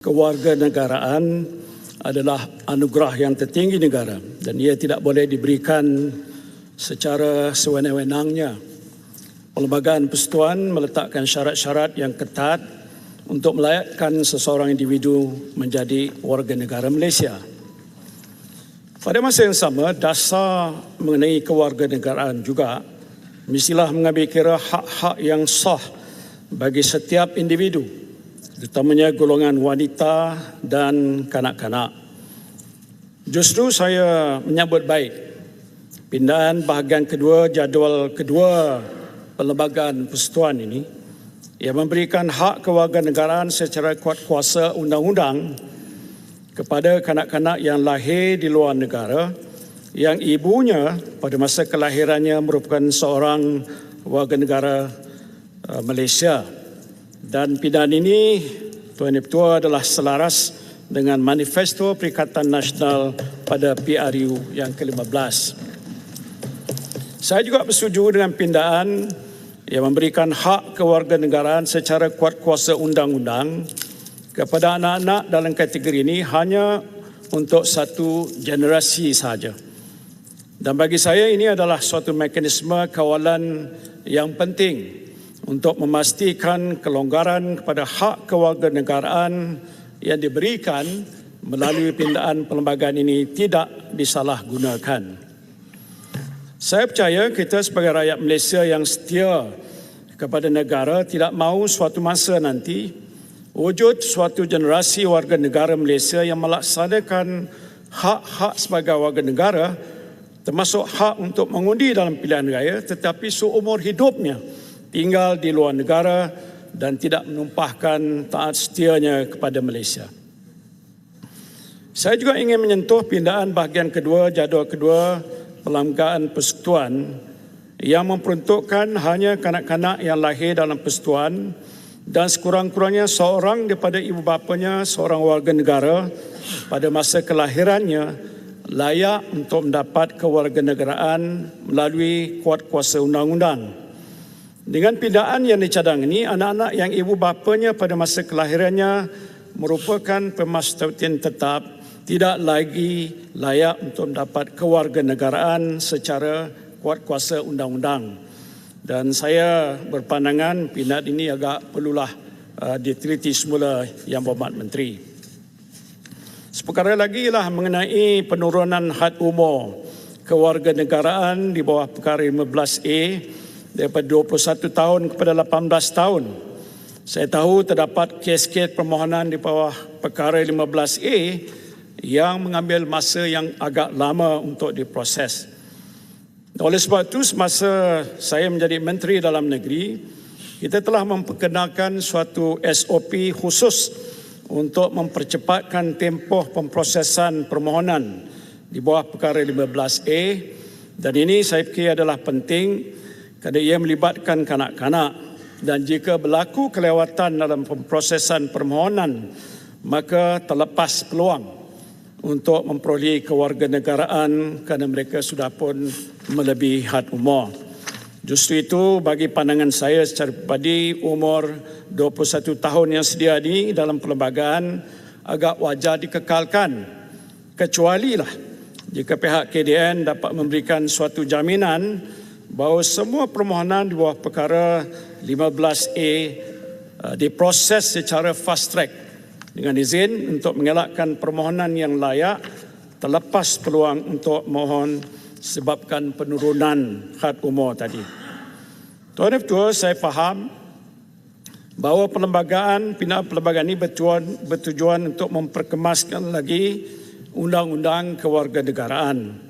Kewarganegaraan adalah anugerah yang tertinggi negara dan ia tidak boleh diberikan secara sewenang-wenangnya. Perlembagaan Persekutuan meletakkan syarat-syarat yang ketat untuk melayakkan seseorang individu menjadi warga negara Malaysia. Pada masa yang sama, dasar mengenai kewarganegaraan juga mestilah mengambil kira hak-hak yang sah bagi setiap individu, terutamanya golongan wanita dan kanak-kanak. Justru saya menyambut baik pindaan bahagian kedua jadual kedua Perlembagaan Persekutuan ini yang memberikan hak kewarganegaraan secara kuat kuasa undang-undang kepada kanak-kanak yang lahir di luar negara yang ibunya pada masa kelahirannya merupakan seorang warga negara Malaysia. Dan pindaan ini, Tuan Ketua, adalah selaras dengan Manifesto Perikatan Nasional pada PRU yang ke-15. Saya juga bersetuju dengan pindaan yang memberikan hak kewarganegaraan secara kuat kuasa undang-undang kepada anak-anak dalam kategori ini hanya untuk satu generasi sahaja. Dan bagi saya ini adalah suatu mekanisme kawalan yang penting untuk memastikan kelonggaran kepada hak kewarganegaraan yang diberikan melalui pindaan perlembagaan ini tidak disalahgunakan. Saya percaya kita sebagai rakyat Malaysia yang setia kepada negara tidak mahu suatu masa nanti wujud suatu generasi warga negara Malaysia yang melaksanakan hak-hak sebagai warga negara termasuk hak untuk mengundi dalam pilihan raya tetapi seumur hidupnya tinggal di luar negara dan tidak menumpahkan taat setianya kepada Malaysia. Saya juga ingin menyentuh pindaan bahagian kedua jadual kedua Perlembagaan Persekutuan yang memperuntukkan hanya kanak-kanak yang lahir dalam persekutuan dan sekurang-kurangnya seorang daripada ibu bapanya seorang warga negara pada masa kelahirannya layak untuk mendapat kewarganegaraan melalui kuat kuasa undang-undang. Dengan pindaan yang dicadang ini, anak-anak yang ibu bapanya pada masa kelahirannya merupakan pemasyarakatan tetap tidak lagi layak untuk mendapat kewarganegaraan secara kuat kuasa undang-undang. Dan saya berpandangan pindaan ini agak perlulah diteliti semula Yang Berhormat Menteri. Seperkara lagi ialah mengenai penurunan had umur kewarganegaraan di bawah perkara 15A daripada 21 tahun kepada 18 tahun. Saya tahu terdapat kes-kes permohonan di bawah perkara 15A yang mengambil masa yang agak lama untuk diproses. Oleh sebab itu, semasa saya menjadi Menteri Dalam Negeri, kita telah memperkenalkan suatu SOP khusus untuk mempercepatkan tempoh pemprosesan permohonan di bawah perkara 15A dan ini saya fikir adalah penting kerana ia melibatkan kanak-kanak dan jika berlaku kelewatan dalam pemprosesan permohonan maka terlepas peluang untuk memperoleh kewarganegaraan kerana mereka sudah pun melebihi had umur. Justru itu bagi pandangan saya secara pribadi umur 21 tahun yang sedia ini dalam perlembagaan agak wajar dikekalkan kecuali lah jika pihak KDN dapat memberikan suatu jaminan bahawa semua permohonan di bawah perkara 15A diproses secara fast track dengan izin untuk mengelakkan permohonan yang layak terlepas peluang untuk mohon sebabkan penurunan had umur tadi. Tuan Ketua, saya faham bahawa pindaan perlembagaan ini bertujuan untuk memperkemaskan lagi undang-undang kewarganegaraan.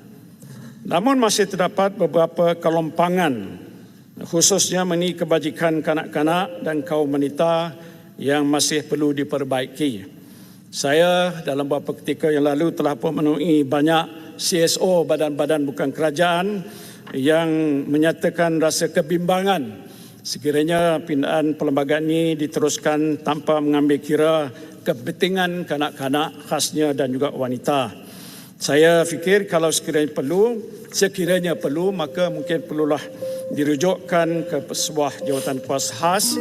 Namun masih terdapat beberapa kelompangan khususnya mengenai kebajikan kanak-kanak dan kaum wanita yang masih perlu diperbaiki. Saya dalam beberapa ketika yang lalu telah pun menemui banyak CSO badan-badan bukan kerajaan yang menyatakan rasa kebimbangan sekiranya pindaan perlembagaan ini diteruskan tanpa mengambil kira kepentingan kanak-kanak khasnya dan juga wanita. Saya fikir kalau sekiranya perlu maka mungkin perlulah dirujukkan ke sebuah jawatan kuasa khas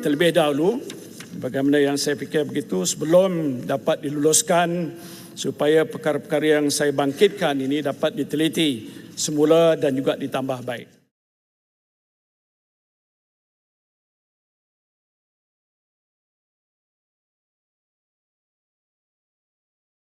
terlebih dahulu Bagaimana yang saya fikir begitu, sebelum dapat diluluskan supaya perkara-perkara yang saya bangkitkan ini dapat diteliti semula dan juga ditambah baik.